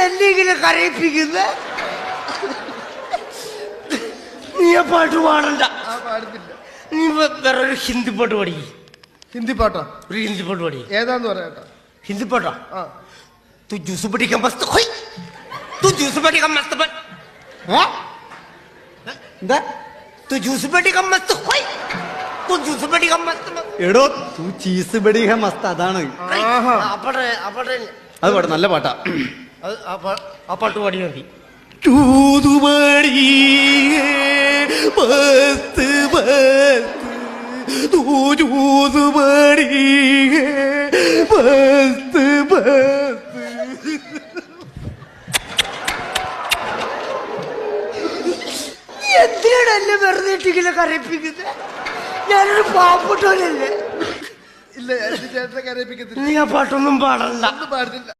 എന്നെങ്കിലും കരയിപ്പിക്കുന്നത്? നീ ആ പാട്ട് പാടണ്ട. പാടുന്നില്ല. നീ വേറൊരു ഹിന്ദി പാട്ട് പാടി. ഹിന്ദി പാട്ടോ? ഒരു ഹിന്ദി പാട്ട് പാടി. ഏതാന്ന് പറയാട്ടോ? ഹിന്ദി പാട്ടോ? तू जूस बड़ी का मस्त खोई, तू जूस बड़ी का मस्त बन, तू जूस बड़ी का मस्त खोई, तू जूस बड़ी का मस्त बन. എടോ തൂ ചീസ് ബടി ഹെ മസ്ത് അതാണ്. അത് പാട്ട് നല്ല പാട്ടാ. ആ പാട്ട് പാടി മതി. ചൂതുമടി മസ്ത് മസ്ത് തൂ ചൂതുമടി മസ്ത് മസ്ത്. എന്തിനാണ് എന്നെ വെറുതെ ഇട്ടിങ്ങനെ കരയിപ്പിക്കുന്നത്? ഞാനൊരു പാവപ്പെട്ടവനല്ലേ. ഇല്ല, ചേട്ടനെ കരയിപ്പിക്കത്തില്ല. നീ ആ പാട്ടൊന്നും പാടണ്ട. പാടുന്നില്ല.